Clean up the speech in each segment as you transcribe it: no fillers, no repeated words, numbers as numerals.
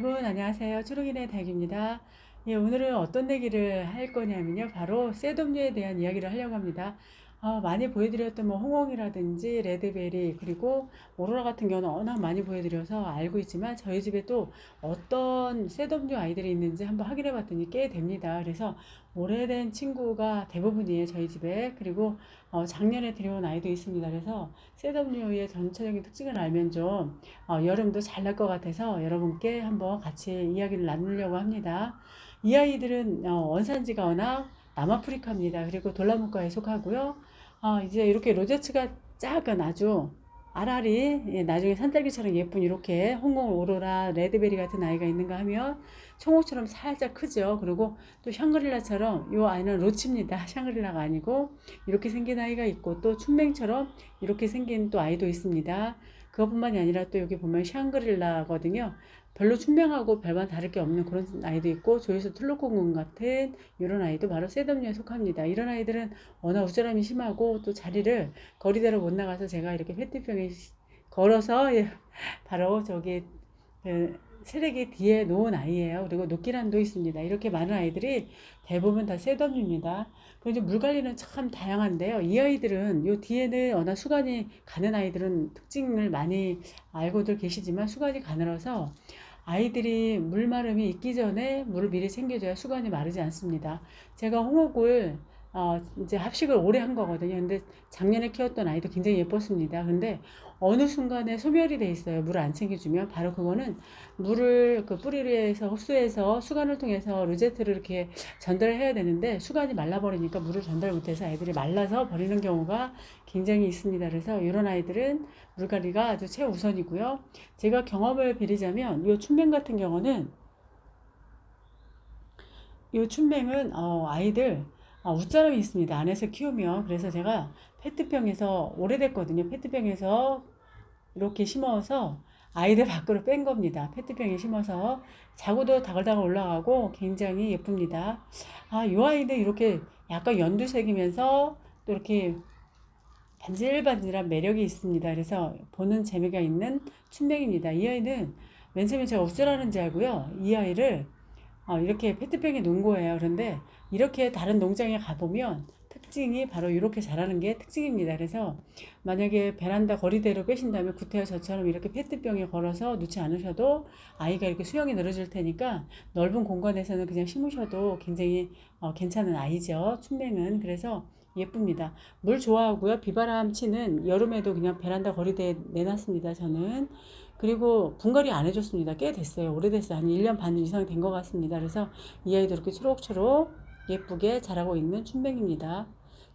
여러분 안녕하세요. 초록이네 닭입니다. 예, 오늘은 어떤 얘기를 할 거냐면요. 바로 셋업류에 대한 이야기를 하려고 합니다. 많이 보여드렸던 뭐 홍홍이라든지 레드베리 그리고 오로라 같은 경우는 워낙 많이 보여드려서 알고 있지만 저희 집에 또 어떤 셋업류 아이들이 있는지 한번 확인해 봤더니 꽤 됩니다. 그래서 오래된 친구가 대부분이에요. 저희 집에. 그리고 작년에 들여온 아이도 있습니다. 그래서 셋업류의 전체적인 특징을 알면 좀 여름도 잘 날 것 같아서 여러분께 한번 같이 이야기를 나누려고 합니다. 이 아이들은 원산지가 워낙 남아프리카입니다. 그리고 돌나무과에 속하고요. 이제 이렇게 로제츠가 작은 아주 알알이 나중에 산딸기처럼 예쁜 이렇게 홍콩 오로라 레드베리 같은 아이가 있는가 하면 청옥처럼 살짝 크죠. 그리고 또 샹그릴라처럼 이 아이는 로치입니다. 샹그릴라가 아니고 이렇게 생긴 아이가 있고 또 춘맹처럼 이렇게 생긴 또 아이도 있습니다. 그것뿐만이 아니라 또 여기 보면 샹그릴라거든요. 별로 춘맹하고 별반 다를 게 없는 그런 아이도 있고 조이스 툴루콩군 같은 이런 아이도 바로 셋업류에 속합니다. 이런 아이들은 워낙 우절함이 심하고 또 자리를 거리대로 못 나가서 제가 이렇게 페트병에 걸어서 바로 저기 쓰레기 뒤에 놓은 아이예요. 그리고 녹기란도 있습니다. 이렇게 많은 아이들이 대부분 다 셋업류입니다. 그리고 물 관리는 참 다양한데요. 이 아이들은 요 뒤에는 워낙 수간이 가는 아이들은 특징을 많이 알고들 계시지만 수간이 가늘어서 아이들이 물 마름이 있기 전에 물을 미리 챙겨줘야 수간이 마르지 않습니다. 제가 홍옥을 이제 합식을 오래 한 거거든요. 근데 작년에 키웠던 아이도 굉장히 예뻤습니다. 근데 어느 순간에 소멸이 돼 있어요. 물을 안 챙겨주면. 바로 그거는 물을 그 뿌리에서 흡수해서 수간을 통해서 로제트를 이렇게 전달해야 되는데 수간이 말라버리니까 물을 전달 못해서 아이들이 말라서 버리는 경우가 굉장히 있습니다. 그래서 이런 아이들은 물관리가 아주 최우선이고요. 제가 경험을 빌리자면 이 춘맹 같은 경우는 이 춘맹은 아이들 웃자람이 있습니다. 안에서 키우면. 그래서 제가 페트병에서 오래됐거든요. 페트병에서 이렇게 심어서 아이들 밖으로 뺀 겁니다. 페트병에 심어서 자구도 다글다글 올라가고 굉장히 예쁩니다. 이 아이는 이렇게 약간 연두색이면서 또 이렇게 반질반질한 매력이 있습니다. 그래서 보는 재미가 있는 춘맹입니다. 이 아이는 맨 처음에 제가 어쩌라는지 알고요. 이 아이를 이렇게 페트병에 놓은 거예요. 그런데 이렇게 다른 농장에 가보면 특징이 바로 이렇게 자라는 게 특징입니다. 그래서 만약에 베란다 거리대로 빼신다면 구태여 저처럼 이렇게 페트병에 걸어서 놓지 않으셔도 아이가 이렇게 수영이 늘어질 테니까 넓은 공간에서는 그냥 심으셔도 굉장히 괜찮은 아이죠. 춘맹은. 그래서 예쁩니다. 물 좋아하고요. 비바람 치는 여름에도 그냥 베란다 거리대에 내놨습니다. 저는. 그리고 분갈이 안 해줬습니다. 꽤 됐어요. 오래됐어요. 한 1년 반 이상 된 것 같습니다. 그래서 이 아이도 이렇게 초록초록 예쁘게 자라고 있는 춘맹입니다.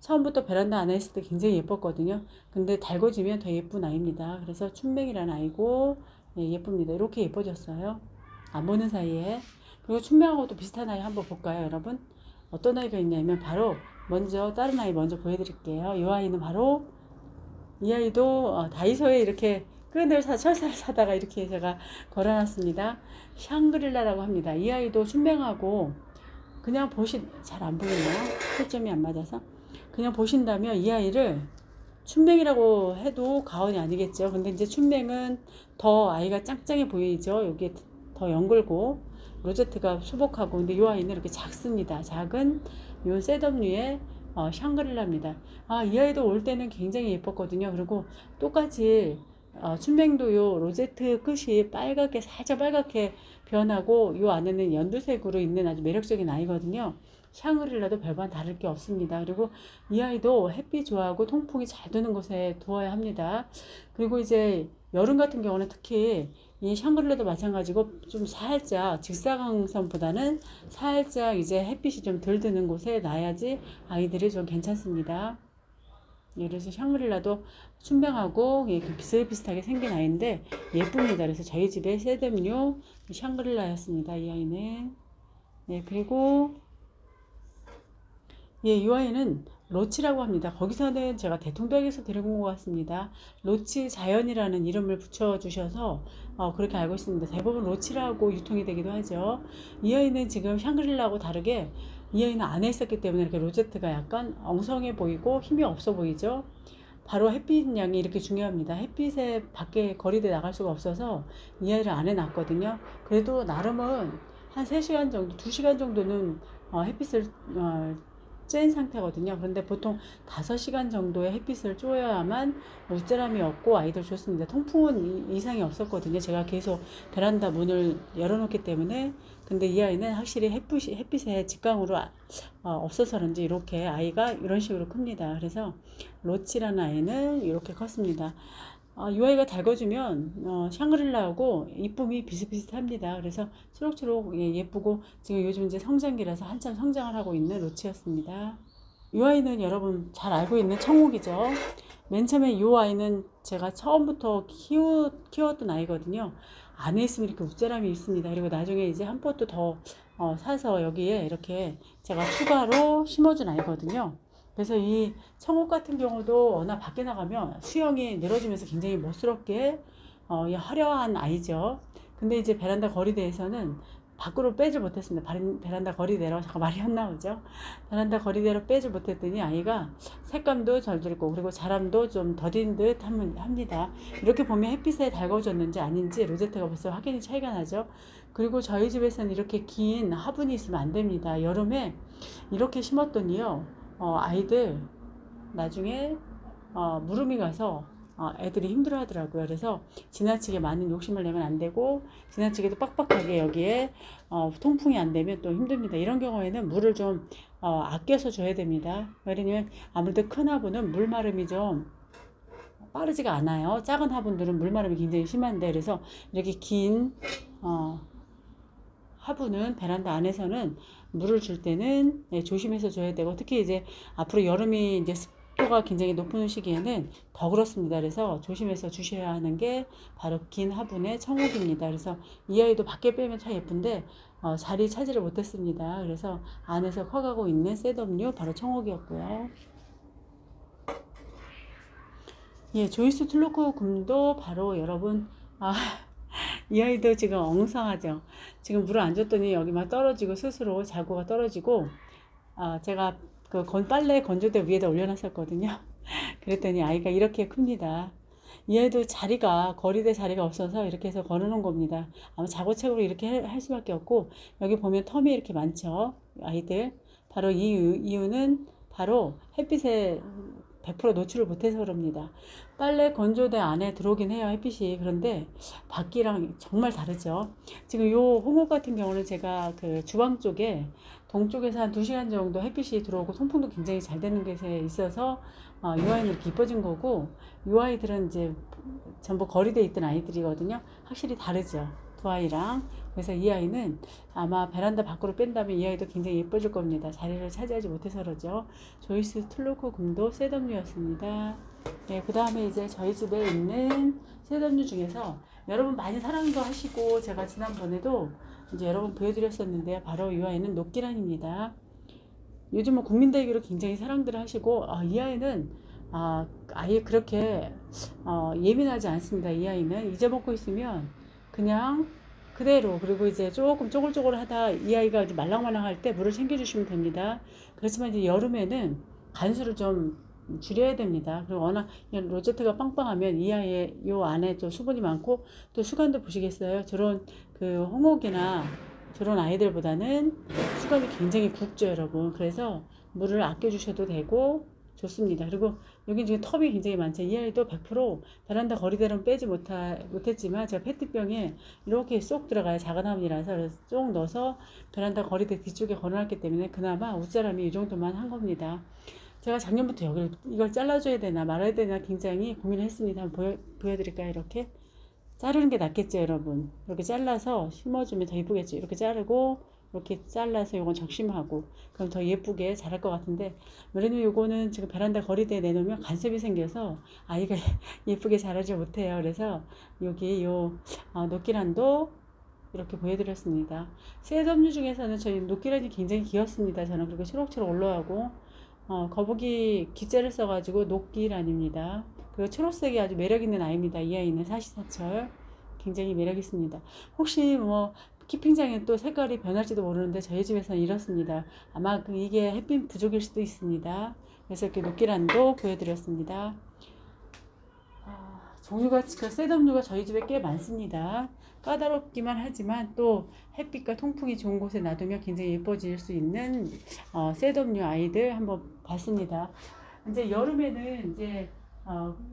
처음부터 베란다 안에 있을 때 굉장히 예뻤거든요. 근데 달궈지면 더 예쁜 아이입니다. 그래서 춘맹이라는 아이고 예쁩니다. 이렇게 예뻐졌어요. 안 보는 사이에. 그리고 춘맹하고도 비슷한 아이 한번 볼까요, 여러분? 어떤 아이가 있냐면 바로 먼저 다른 아이 먼저 보여드릴게요. 이 아이는 바로 이 아이도 다이소에 이렇게 끈을 철사를 사다가 이렇게 제가 걸어놨습니다. 샹그릴라라고 합니다. 이 아이도 춘맹하고 그냥 잘 안 보이나요? 초점이 안 맞아서 그냥 보신다면 이 아이를 춘맹이라고 해도 과언이 아니겠죠. 근데 이제 춘맹은 더 아이가 짱짱해 보이죠. 여기에 더 연글고 로제트가 수복하고. 근데 이 아이는 이렇게 작습니다. 작은 요 셋업류의 샹그릴라입니다. 이 아이도 올 때는 굉장히 예뻤거든요. 그리고 똑같이 춘맹도 요 로제트 끝이 빨갛게 살짝 빨갛게 변하고 요 안에는 연두색으로 있는 아주 매력적인 아이거든요. 샹그릴라도 별반 다를 게 없습니다. 그리고 이 아이도 햇빛 좋아하고 통풍이 잘 드는 곳에 두어야 합니다. 그리고 이제 여름 같은 경우는 특히 이 샹그릴라도 마찬가지고 좀 살짝 직사광선보다는 살짝 이제 햇빛이 좀 덜 드는 곳에 놔야지 아이들이 좀 괜찮습니다. 그래서 샹그릴라도 춘맹하고 비슷비슷하게 생긴 아이인데 예쁩니다. 그래서 저희 집에 셋업류 샹그릴라였습니다. 이 아이는. 그리고 이 아이는 로치라고 합니다. 거기서는 제가 대통령에서 데리고 온 것 같습니다. 로치 자연이라는 이름을 붙여주셔서 그렇게 알고 있습니다. 대부분 로치라고 유통이 되기도 하죠. 이 아이는 지금 샹그릴라하고 다르게 이 아이는 안에 있었기 때문에 이렇게 로제트가 약간 엉성해 보이고 힘이 없어 보이죠. 바로 햇빛 양이 이렇게 중요합니다. 햇빛에 밖에 거리대 나갈 수가 없어서 이 아이를 안에 놨거든요. 그래도 나름은 한 3시간 정도, 2시간 정도는 햇빛을 쬐인 상태거든요. 그런데 보통 5시간 정도의 햇빛을 쬐야만 웃자람이 없고 아이들 좋습니다. 통풍은 이상이 없었거든요. 제가 계속 베란다 문을 열어놓기 때문에. 근데 이 아이는 확실히 햇빛에 직광으로 없어서 그런지 이렇게 아이가 이런 식으로 큽니다. 그래서 로치라는 아이는 이렇게 컸습니다. 이 아이가 달궈주면 샹그릴라하고 이쁨이 비슷비슷합니다. 그래서 초록초록 예쁘고 지금 요즘 이제 성장기라서 한참 성장을 하고 있는 로치였습니다. 이 아이는 여러분 잘 알고 있는 청옥이죠. 맨 처음에 이 아이는 제가 처음부터 키웠던 아이거든요. 안에 있으면 이렇게 웃자람이 있습니다. 그리고 나중에 이제 한 포트 더 사서 여기에 이렇게 제가 추가로 심어준 아이거든요. 그래서 이 청옥 같은 경우도 워낙 밖에 나가면 수영이 늘어지면서 굉장히 멋스럽게 화려한 아이죠. 근데 이제 베란다 거리대에서는 밖으로 빼지 못했습니다. 베란다 거리대로, 잠깐 말이 안 나오죠. 베란다 거리대로 빼지 못했더니 아이가 색감도 잘 들고 그리고 자람도 좀 더딘 듯 합니다. 이렇게 보면 햇빛에 달궈졌는지 아닌지 로제트가 벌써 확연히 차이가 나죠. 그리고 저희 집에서는 이렇게 긴 화분이 있으면 안 됩니다. 여름에 이렇게 심었더니요. 아이들 나중에 무름이 가서 애들이 힘들어 하더라고요. 그래서 지나치게 많은 욕심을 내면 안 되고 지나치게도 빡빡하게 여기에 통풍이 안 되면 또 힘듭니다. 이런 경우에는 물을 좀 아껴서 줘야 됩니다. 왜냐면 아무래도 큰 화분은 물 마름이 좀 빠르지가 않아요. 작은 화분들은 물 마름이 굉장히 심한데 그래서 이렇게 긴 화분은 베란다 안에서는 물을 줄 때는 조심해서 줘야 되고 특히 이제 앞으로 여름이 이제 습도가 굉장히 높은 시기에는 더 그렇습니다. 그래서 조심해서 주셔야 하는 게 바로 긴 화분의 청옥입니다. 그래서 이 아이도 밖에 빼면 참 예쁜데 자리 차지를 못했습니다. 그래서 안에서 커가고 있는 셋업류 바로 청옥이었고요. 예, 조이스 툴로코 금도 바로 여러분 이 아이도 지금 엉성하죠. 지금 물을 안 줬더니 여기 막 떨어지고 스스로 자구가 떨어지고 제가 그 빨래 건조대 위에다 올려놨었거든요. 그랬더니 아이가 이렇게 큽니다. 이 아이도 자리가 거리대 자리가 없어서 이렇게 해서 걸어놓은 겁니다. 아마 자고책으로 이렇게 할 수밖에 없고 여기 보면 텀이 이렇게 많죠. 아이들 바로 이 이유는 바로 햇빛에 100% 노출을 못해서 그럽니다. 빨래 건조대 안에 들어오긴 해요, 햇빛이. 그런데 밖이랑 정말 다르죠. 지금 요 홍옥 같은 경우는 제가 그 주방 쪽에 동쪽에서 한 2시간 정도 햇빛이 들어오고 통풍도 굉장히 잘 되는 곳에 있어서 이 아이는 이렇게 이뻐진 거고 이 아이들은 이제 전부 거리대에 있던 아이들이거든요. 확실히 다르죠. 두 아이랑. 그래서 이 아이는 아마 베란다 밖으로 뺀다면 이 아이도 굉장히 예뻐질 겁니다. 자리를 차지하지 못해서 그러죠. 조이스 툴로코 금도 셋업류였습니다. 네, 그 다음에 이제 저희 집에 있는 셋업류 중에서 여러분 많이 사랑도 하시고 제가 지난번에도 이제 여러분 보여드렸었는데 바로 이 아이는 녹기란입니다. 요즘은 국민대기로 굉장히 사랑들 하시고 이 아이는 아예 그렇게 예민하지 않습니다. 이 아이는 잊어먹고 있으면 그냥 그대로 그리고 이제 조금 쪼글쪼글하다 이 아이가 이제 말랑말랑할 때 물을 챙겨주시면 됩니다. 그렇지만 이제 여름에는 간수를 좀 줄여야 됩니다. 그리고 워낙 로제트가 빵빵하면 이 아이의 요 안에 좀 수분이 많고 또 수간도 보시겠어요. 저런 그 홍옥이나 저런 아이들보다는 수간이 굉장히 굵죠, 여러분. 그래서 물을 아껴 주셔도 되고 좋습니다. 그리고 여기 지금 텀이 굉장히 많죠. 이 아이도 100% 베란다 거리대로는 빼지 못했지만 제가 페트병에 이렇게 쏙 들어가요. 작은 화분이라서 그래서 쏙 넣어서 베란다 거리대 뒤쪽에 걸어놨기 때문에 그나마 웃자람이 이 정도만 한 겁니다. 제가 작년부터 이걸 잘라줘야 되나 말아야 되나 굉장히 고민을 했습니다. 한번 보여드릴까요? 이렇게 자르는 게 낫겠죠, 여러분. 이렇게 잘라서 심어주면 더 이쁘겠죠. 이렇게 자르고 이렇게 잘라서 요건 적심하고 그럼 더 예쁘게 자랄 것 같은데 왜냐면 요거는 지금 베란다 거리대에 내놓으면 간섭이 생겨서 아이가 예쁘게 자라지 못해요. 그래서 여기 요 녹기란도 이렇게 보여드렸습니다. 셋업류 중에서는 저희 녹기란이 굉장히 귀엽습니다. 저는 그리고 초록초록 올라가고 거북이 기자를 써가지고 녹기란입니다. 그리고 초록색이 아주 매력있는 아이입니다. 이 아이는 사시사철 굉장히 매력있습니다. 혹시 뭐 키핑장에 또 색깔이 변할지도 모르는데 저희 집에서는 이렇습니다. 아마 이게 햇빛 부족일 수도 있습니다. 그래서 이렇게 녹기란도 보여드렸습니다. 종류가 그 셋업류가 저희 집에 꽤 많습니다. 까다롭기만 하지만 또 햇빛과 통풍이 좋은 곳에 놔두면 굉장히 예뻐질 수 있는 셋업류 아이들 한번 봤습니다. 이제 여름에는 이제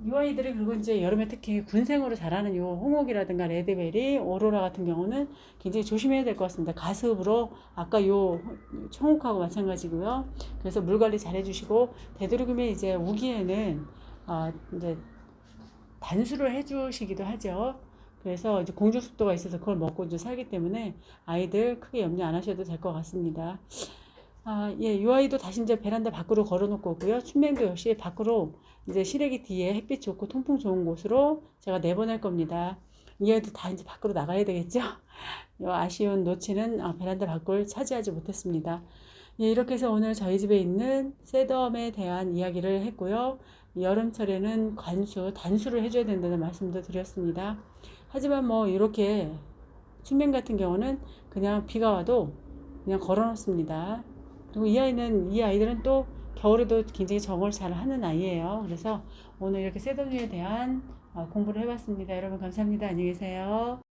이 아이들이 그리고 이제 여름에 특히 군생으로 자라는 요 홍옥이라든가 레드베리, 오로라 같은 경우는 굉장히 조심해야 될 것 같습니다. 가습으로 아까 요 청옥하고 마찬가지고요. 그래서 물 관리 잘 해주시고 되도록이면 이제 우기에는 이제 단수를 해주시기도 하죠. 그래서 이제 공중 습도가 있어서 그걸 먹고 이제 살기 때문에 아이들 크게 염려 안 하셔도 될 것 같습니다. 예, 이 아이도 다시 이제 베란다 밖으로 걸어 놓을 거고요. 춘맹도 역시 밖으로 이제 실외기 뒤에 햇빛 좋고 통풍 좋은 곳으로 제가 내보낼 겁니다. 이 아이도 다 이제 밖으로 나가야 되겠죠. 이 아쉬운 노치는 베란다 밖을 차지하지 못했습니다. 예, 이렇게 해서 오늘 저희 집에 있는 셋업에 대한 이야기를 했고요. 여름철에는 단수를 해줘야 된다는 말씀도 드렸습니다. 하지만 뭐 이렇게 춘맹 같은 경우는 그냥 비가 와도 그냥 걸어 놓습니다. 그리고 이 아이들은 또 겨울에도 굉장히 정을 잘 하는 아이예요. 그래서 오늘 이렇게 셋업류에 대한 공부를 해봤습니다. 여러분 감사합니다. 안녕히 계세요.